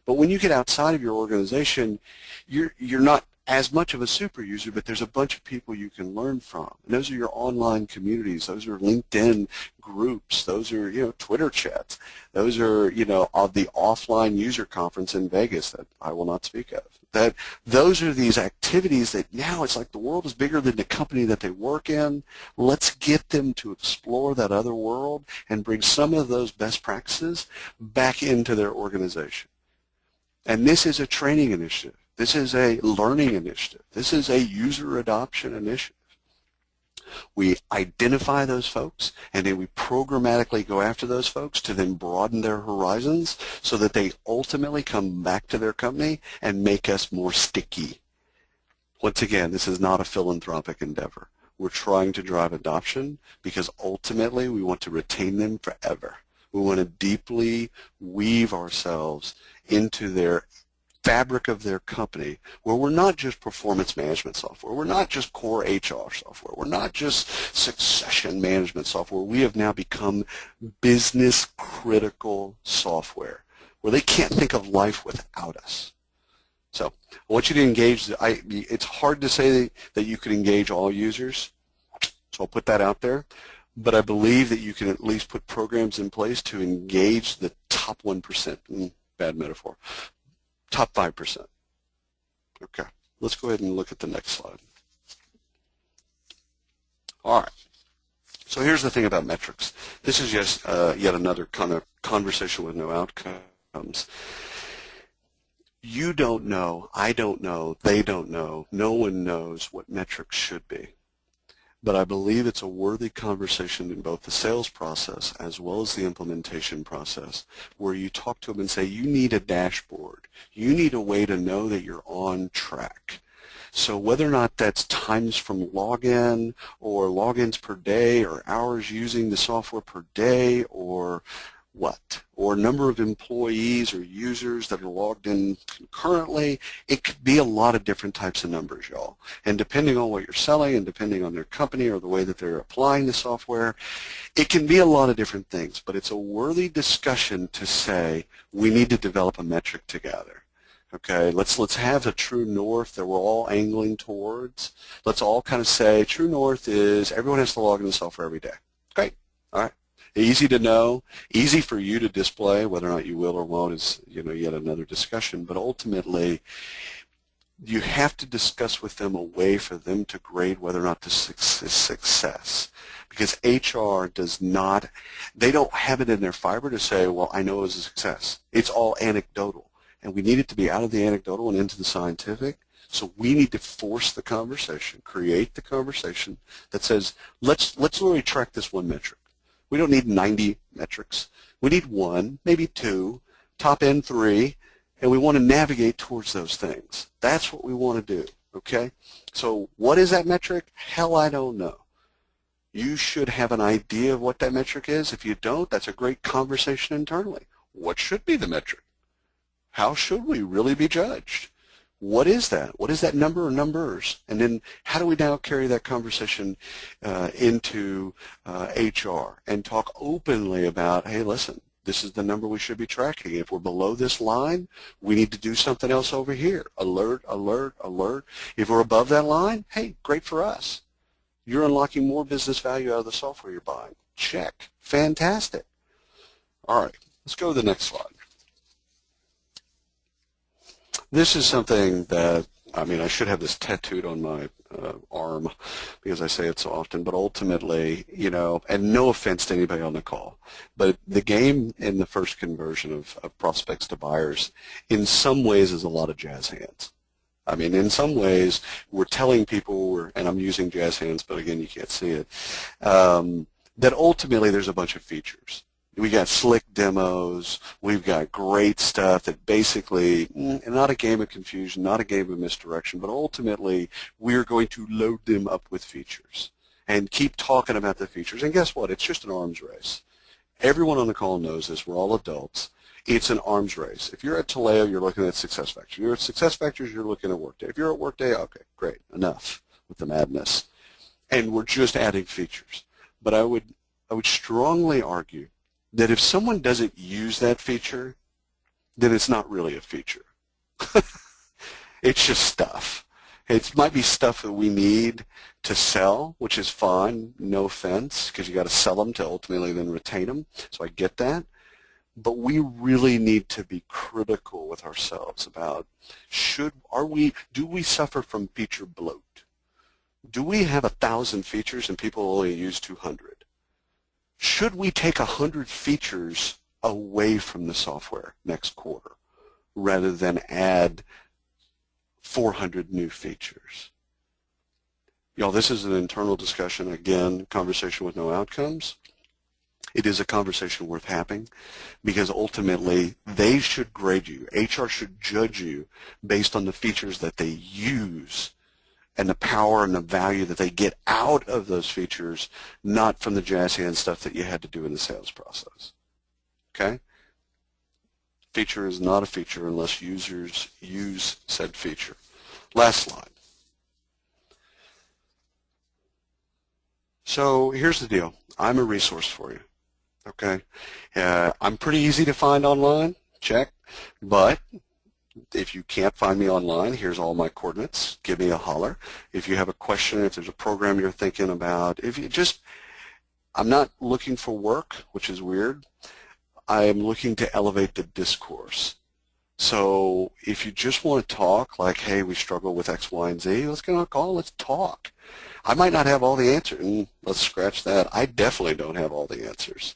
But when you get outside of your organization, you're not as much of a super user, but there's a bunch of people you can learn from. And those are your online communities. Those are LinkedIn groups. Those are, you know, Twitter chats. Those are, you know, of the offline user conference in Vegas that I will not speak of. Those are these activities that now it's like the world is bigger than the company that they work in. Let's get them to explore that other world and bring some of those best practices back into their organization. And this is a training initiative. This is a learning initiative. This is a user adoption initiative. We identify those folks, and then we programmatically go after those folks to then broaden their horizons so that they ultimately come back to their company and make us more sticky. Once again, this is not a philanthropic endeavor. We're trying to drive adoption because ultimately we want to retain them forever. We want to deeply weave ourselves into their fabric of their company, where we're not just performance management software, we're not just core HR software, we're not just succession management software. We have now become business critical software where they can't think of life without us. So I want you to engage. It's hard to say that you can engage all users, so I'll put that out there. But I believe that you can at least put programs in place to engage the top 1%. Bad metaphor. Top 5%. Okay, let's go ahead and look at the next slide. All right. So here's the thing about metrics. This is just yet another kind of conversation with no outcomes. You don't know, I don't know, they don't know, no one knows what metrics should be. But I believe it's a worthy conversation in both the sales process as well as the implementation process, where you talk to them and say, you need a dashboard. You need a way to know that you're on track. So whether or not that's times from login or logins per day or hours using the software per day or what, or number of employees or users that are logged in concurrently, it could be a lot of different types of numbers, y'all. And depending on what you're selling and depending on their company or the way that they're applying the software, it can be a lot of different things. But it's a worthy discussion to say we need to develop a metric together. Okay, let's have a true north that we're all angling towards. Let's all kind of say true north is everyone has to log in the software every day. Great, all right. Easy to know, easy for you to display. Whether or not you will or won't is, yet another discussion. But ultimately, you have to discuss with them a way for them to grade whether or not this is success. Because HR does not, they don't have it in their fiber to say, well, I know it was a success. It's all anecdotal. And we need it to be out of the anecdotal and into the scientific. So we need to force the conversation, create the conversation that says, let's literally track this one metric. We don't need 90 metrics. We need one, maybe two, top end 3, and we want to navigate towards those things. That's what we want to do, okay? So what is that metric? Hell, I don't know. You should have an idea of what that metric is. If you don't, that's a great conversation internally. What should be the metric? How should we really be judged? What is that? What is that number or numbers? And then how do we now carry that conversation into HR and talk openly about, hey, listen, this is the number we should be tracking. If we're below this line, we need to do something else over here. Alert, alert, alert. If we're above that line, hey, great for us. You're unlocking more business value out of the software you're buying. Check. Fantastic. All right, let's go to the next slide. This is something that, I should have this tattooed on my arm because I say it so often, but ultimately, and no offense to anybody on the call, but the game in the first conversion of prospects to buyers in some ways is a lot of jazz hands. In some ways, we're telling people, and I'm using jazz hands, but again, you can't see it, that ultimately there's a bunch of features. We got slick demos. We've got great stuff that basically, not a game of confusion, not a game of misdirection, but ultimately we're going to load them up with features and keep talking about the features. And guess what? It's just an arms race. Everyone on the call knows this. We're all adults. It's an arms race. If you're at Taleo, you're looking at SuccessFactors. If you're at SuccessFactors, you're looking at Workday. If you're at Workday, okay, great, enough with the madness. And we're just adding features. But I would strongly argue that if someone doesn't use that feature, then it's not really a feature. It's just stuff. It might be stuff that we need to sell, which is fine, no offense, because you got to sell them to ultimately then retain them. So I get that. But we really need to be critical with ourselves about do we suffer from feature bloat? Do we have 1,000 features and people only use 200? Should we take 100 features away from the software next quarter rather than add 400 new features? Y'all, this is an internal discussion, again, conversation with no outcomes. It is a conversation worth having because ultimately they should grade you. HR should judge you based on the features that they use and the power and the value that they get out of those features, not from the jazz hand stuff that you had to do in the sales process. Okay? Feature is not a feature unless users use said feature. Last slide. So here's the deal. I'm a resource for you. Okay? I'm pretty easy to find online. Check. But If you can't find me online, here's all my coordinates. Give me a holler. If you have a question, if there's a program you're thinking about, if you just, I'm not looking for work, which is weird. I am looking to elevate the discourse. So if you just want to talk, like, hey, we struggle with X, Y, and Z, let's get on a call, let's talk. I might not have all the answers. Let's scratch that. I definitely don't have all the answers.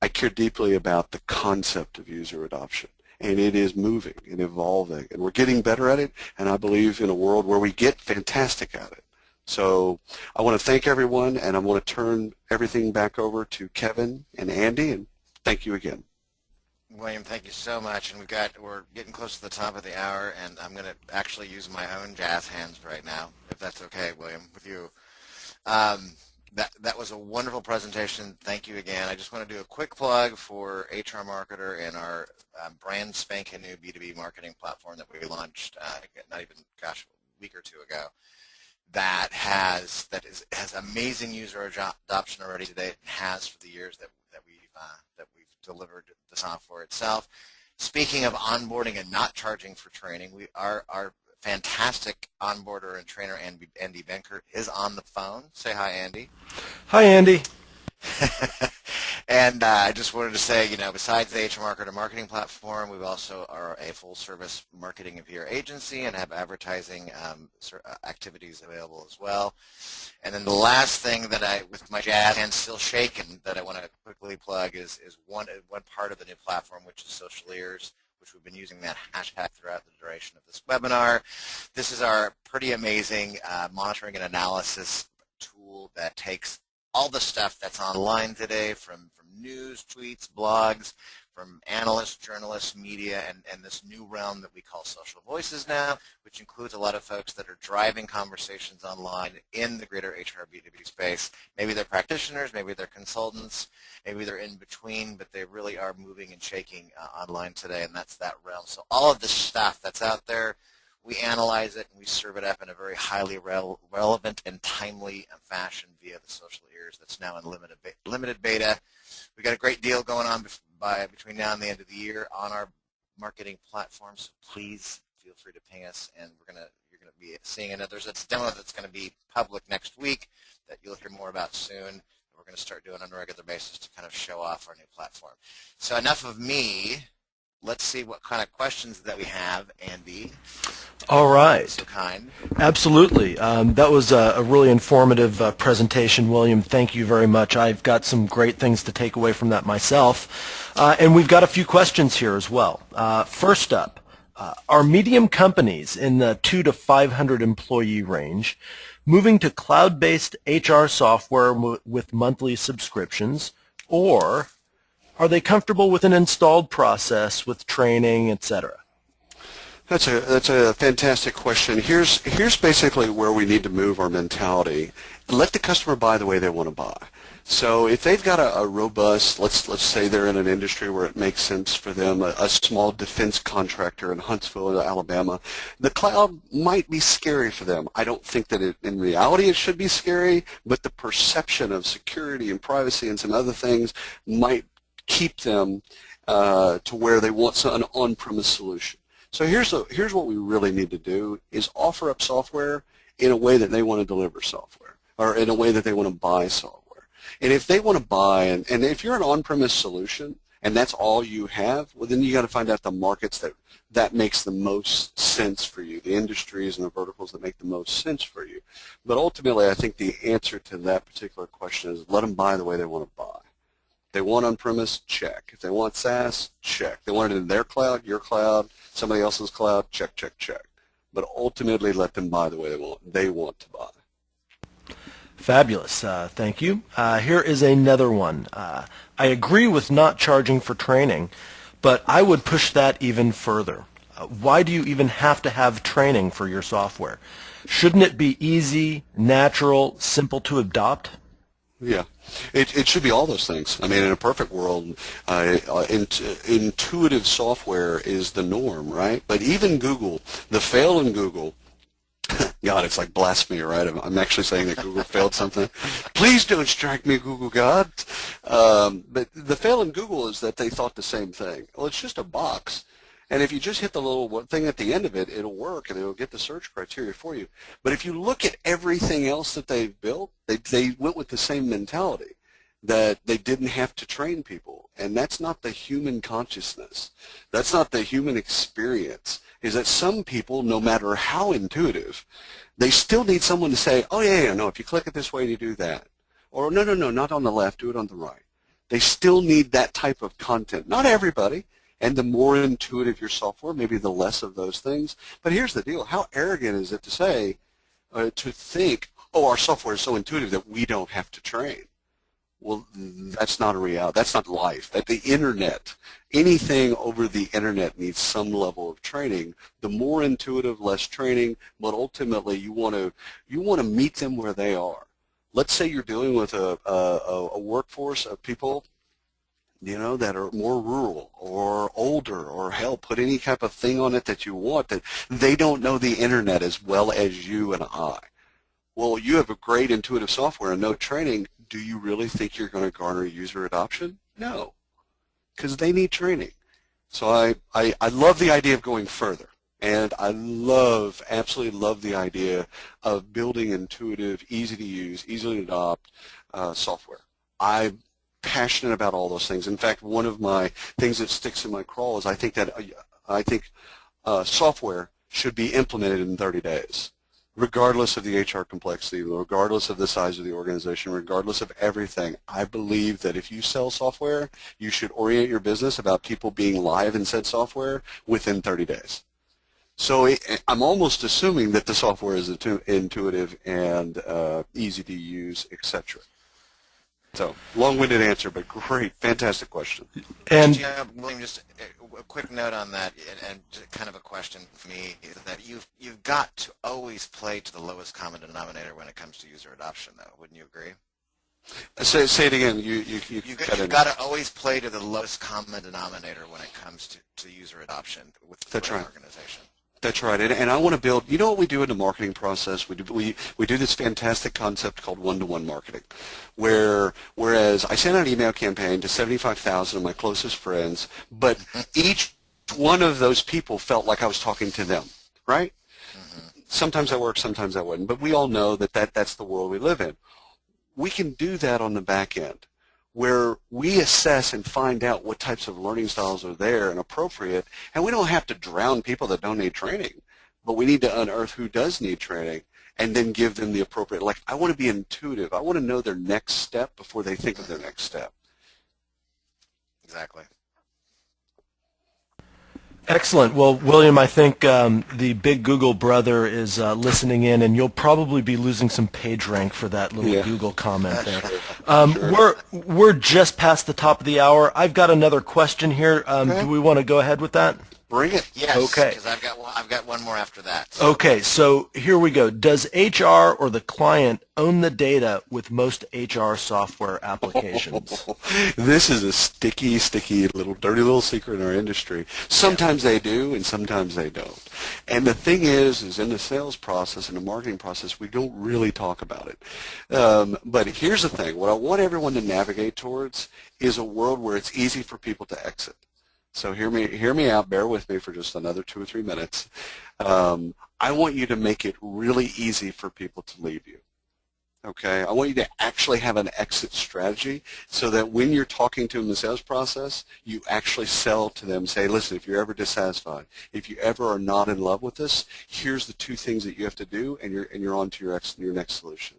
I care deeply about the concept of user adoption. And it is moving and evolving, and we're getting better at it, and I believe in a world where we get fantastic at it. So I want to thank everyone, and I want to turn everything back over to Kevin and Andy, and thank you again. William, thank you so much, and we're getting close to the top of the hour, and I'm going to actually use my own jazz hands right now, if that's okay, William, with you. That was a wonderful presentation. Thank you again. I just want to do a quick plug for HR Marketer and our brand spanking new B2B marketing platform that we launched not even, gosh, a week or two ago. That has amazing user adoption already today. It has for the years that we've delivered the software itself. Speaking of onboarding and not charging for training, our fantastic onboarder and trainer, Andy Benkert, is on the phone. Say hi, Andy. Hi, Andy. And I just wanted to say, besides the HR Marketer marketing platform, we also are a full-service marketing and PR agency and have advertising activities available as well. And then the last thing that with my jazz hands still shaking, that I want to quickly plug is one part of the new platform, which is Social Ears, which we've been using that hashtag throughout the duration of this webinar. This is our pretty amazing monitoring and analysis tool that takes all the stuff that's online today from news, tweets, blogs, from analysts, journalists, media, and this new realm that we call social voices now, which includes a lot of folks that are driving conversations online in the greater HR B2B space. Maybe they're practitioners, maybe they're consultants, maybe they're in between, but they really are moving and shaking online today, and that's that realm. So all of this stuff that's out there, we analyze it and we serve it up in a very highly relevant and timely fashion via the Social Ears that's now in limited beta. We got a great deal going on between now and the end of the year on our marketing platform, so please feel free to ping us, and you're gonna be seeing it. There's a demo that's going to be public next week that you'll hear more about soon. We're going to start doing on a regular basis to kind of show off our new platform. So enough of me. Let's see what kind of questions that we have, Andy. All right. So kind. Absolutely. That was a really informative presentation, William. Thank you very much. I've got some great things to take away from that myself. And we've got a few questions here as well. First up, are medium companies in the 2 to 500 employee range moving to cloud-based HR software with monthly subscriptions, or are they comfortable with an installed process with training, etc.? That's a fantastic question. Here's basically where we need to move our mentality. Let the customer buy the way they want to buy. So if they've got a robust, let's say they're in an industry where it makes sense for them, a small defense contractor in Huntsville, Alabama, the cloud might be scary for them. I don't think that in reality it should be scary, but the perception of security and privacy and some other things might keep them to where they want an on-premise solution. So here's what we really need to do is offer up software in a way that they want to deliver software, or in a way that they want to buy software. And if they want to buy, and if you're an on-premise solution and that's all you have, well, then you got to find out the markets that makes the most sense for you, the industries and the verticals that make the most sense for you. But ultimately, I think the answer to that particular question is let them buy the way they want to buy. They want on-premise, check. If they want SaaS, check. They want it in their cloud, your cloud, somebody else's cloud, check, check, check. But ultimately, let them buy the way they want to buy. Fabulous. Thank you. Here is another one. I agree with not charging for training, but I would push that even further. Why do you even have to have training for your software? Shouldn't it be easy, natural, simple to adopt? Yeah, it should be all those things. I mean, in a perfect world, intuitive software is the norm, right? But even Google, the fail in Google, God, it's like blasphemy, right? I'm actually saying that Google failed something. Please don't strike me, Google God. But the fail in Google is that they thought the same thing. Well, it's just a box. And if you just hit the little thing at the end of it, it'll work and it'll get the search criteria for you. But if you look at everything else that they've built, they went with the same mentality, that they didn't have to train people. And that's not the human consciousness. That's not the human experience, is that some people, no matter how intuitive, they still need someone to say, oh, yeah, no, if you click it this way, you do that. Or no, not on the left, do it on the right. They still need that type of content. Not everybody. And the more intuitive your software, maybe the less of those things. But here's the deal. How arrogant is it to say, to think, oh, our software is so intuitive that we don't have to train? Well, that's not a reality. That's not life. At the internet, anything over the internet needs some level of training. The more intuitive, less training, but ultimately you want to meet them where they are. Let's say you're dealing with a workforce of people, you know, that are more rural or older, or hell, put any type of thing on it that you want, that they don't know the internet as well as you and I. Well, you have a great intuitive software and no training. Do you really think you're going to garner user adoption? No, because they need training. So I love the idea of going further, and I absolutely love the idea of building intuitive, easy to use, easily to adopt software. I'm passionate about all those things. In fact, one of my things that sticks in my craw is I think software should be implemented in 30 days. Regardless of the HR complexity, regardless of the size of the organization, regardless of everything, I believe that if you sell software, you should orient your business about people being live in said software within 30 days. So I'm almost assuming that the software is intuitive and easy to use, etc. So, long-winded answer, but great, fantastic question. And yeah, William, just a quick note on that, and kind of a question for me, is that you've got to always play to the lowest common denominator when it comes to user adoption, though. Wouldn't you agree? Say it again. You've got to always play to the lowest common denominator when it comes to user adoption with the organization. That's right, and I want to build. You know what we do in the marketing process? We do this fantastic concept called one-to-one marketing, whereas I send out an email campaign to 75,000 of my closest friends, but each one of those people felt like I was talking to them, right? Mm-hmm. Sometimes that works, sometimes that wouldn't, but we all know that's the world we live in. We can do that on the back end, where we assess and find out what types of learning styles are there and appropriate, and we don't have to drown people that don't need training, but we need to unearth who does need training and then give them the appropriate, like, I want to be intuitive. I want to know their next step before they think of their next step. Exactly. Excellent. Well, William, I think the big Google brother is listening in, and you'll probably be losing some page rank for that little Google comment there. Sure. We're just past the top of the hour. I've got another question here. Do we want to go ahead with that? Bring it. Yes. Okay. Because I've got one more after that. So. Okay. So here we go. Does HR or the client own the data with most HR software applications? This is a sticky, dirty little secret in our industry. Sometimes they do, and sometimes they don't. And the thing is in the sales process and the marketing process, we don't really talk about it. But here's the thing. What I want everyone to navigate towards is a world where it's easy for people to exit. So hear me out. Bear with me for just another 2 or 3 minutes. I want you to make it really easy for people to leave you. Okay, I want you to actually have an exit strategy so that when you're talking to them in the sales process, you actually sell to them, say, listen, if you're ever dissatisfied, if you ever are not in love with this, here's the 2 things that you have to do, and you're on to your next solution.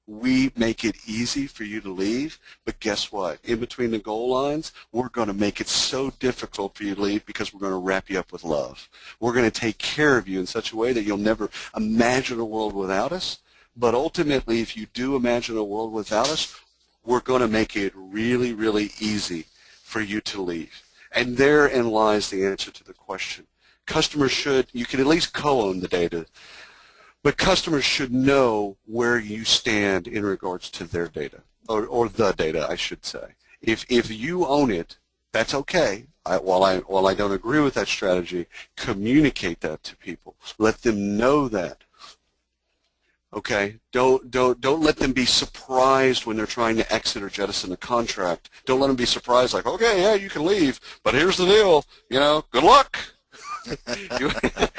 We make it easy for you to leave, but guess what? In between the goal lines, we're going to make it so difficult for you to leave because we're going to wrap you up with love. We're going to take care of you in such a way that you'll never imagine a world without us. But ultimately, if you do imagine a world without us, we're going to make it really, really easy for you to leave. And therein lies the answer to the question. Customers you can at least co-own the data, but customers should know where you stand in regards to their data, or the data, I should say. If you own it, that's okay. While I don't agree with that strategy, communicate that to people. Let them know that. Okay, don't let them be surprised when they're trying to exit or jettison a contract. Don't let them be surprised like, okay, yeah, you can leave, but here's the deal, good luck. You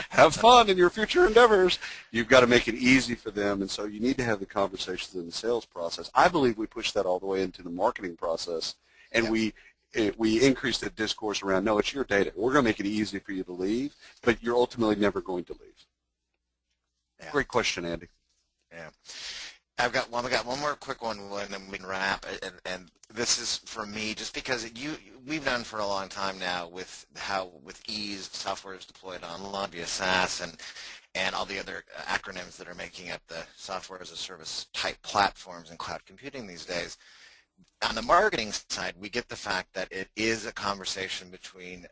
have fun in your future endeavors. You've got to make it easy for them, and so you need to have the conversations in the sales process. I believe we push that all the way into the marketing process, and we increase the discourse around, no, it's your data. We're going to make it easy for you to leave, but you're ultimately never going to leave. Yeah. Great question, Andy. Yeah. I've got one more quick one, and then we can wrap. And this is for me, just because we've done for a long time now with ease software is deployed online via SaaS and all the other acronyms that are making up the software as a service type platforms and cloud computing these days. On the marketing side, we get the fact that it is a conversation between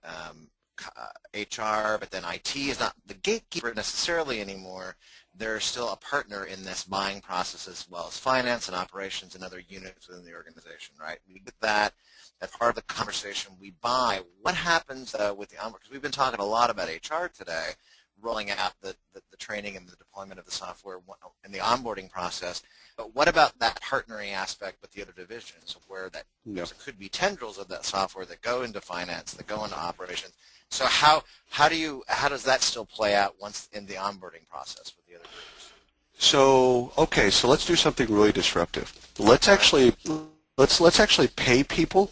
HR, but then IT is not the gatekeeper necessarily anymore. They're still a partner in this buying process as well as finance and operations and other units within the organization, right? We get that as part of the conversation we buy. What happens with the onboard? Because we've been talking a lot about HR today, rolling out the training and the deployment of the software and the onboarding process. But what about that partnering aspect with the other divisions where that there could be tendrils of that software that go into finance, that go into operations? So how does that still play out once in the onboarding process with the other groups? So so let's do something really disruptive. Let's actually pay people.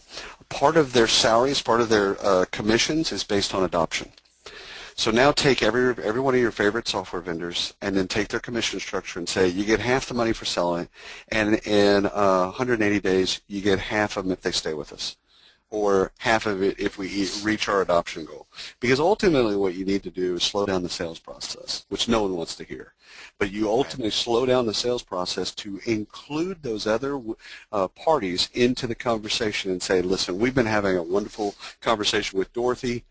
Part of their salaries, part of their commissions is based on adoption. So now take every one of your favorite software vendors and then take their commission structure and say you get half the money for selling, and in 180 days you get half of them if they stay with us, or half of it if we reach our adoption goal. Because ultimately what you need to do is slow down the sales process, which no one wants to hear. But you ultimately slow down the sales process to include those other parties into the conversation and say, listen, we've been having a wonderful conversation with Dorothy.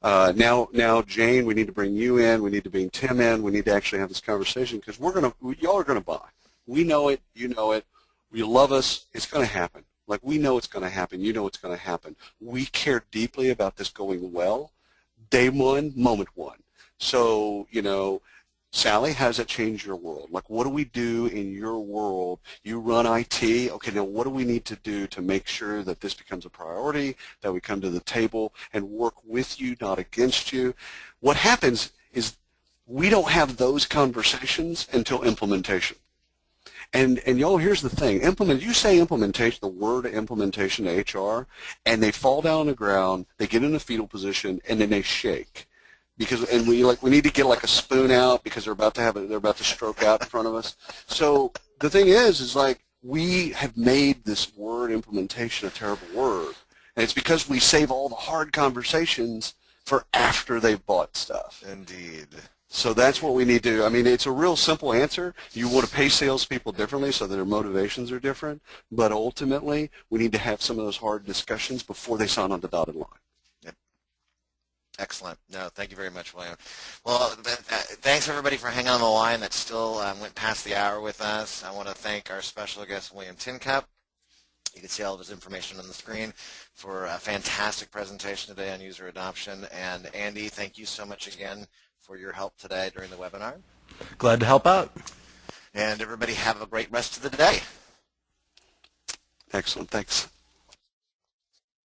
Now, Jane, we need to bring you in. We need to bring Tim in. We need to actually have this conversation because y'all are going to buy. We know it. You know it. You love us. It's going to happen. Like, we know it's going to happen. You know it's going to happen. We care deeply about this going well. Day one, moment one. So, Sally, how does that change your world? Like, what do we do in your world? You run IT. Okay, now what do we need to do to make sure that this becomes a priority, that we come to the table and work with you, not against you? What happens is we don't have those conversations until implementation. And y'all, here's the thing. You say implementation, the word implementation to HR, and they fall down on the ground, they get in a fetal position, and then they shake. We need to get like a spoon out because they're about to stroke out in front of us. So the thing is like we have made this word implementation a terrible word, and it's because we save all the hard conversations for after they've bought stuff. Indeed. So that's what we need to do. I mean, it's a real simple answer. You want to pay salespeople differently so that their motivations are different, but ultimately we need to have some of those hard discussions before they sign on the dotted line. Excellent. No, thank you very much, William. Well, thanks everybody for hanging on the line that still went past the hour with us. I want to thank our special guest, William Tincup. You can see all of his information on the screen for a fantastic presentation today on user adoption. And Andy, thank you so much again for your help today during the webinar. Glad to help out. And everybody have a great rest of the day. Excellent. Thanks.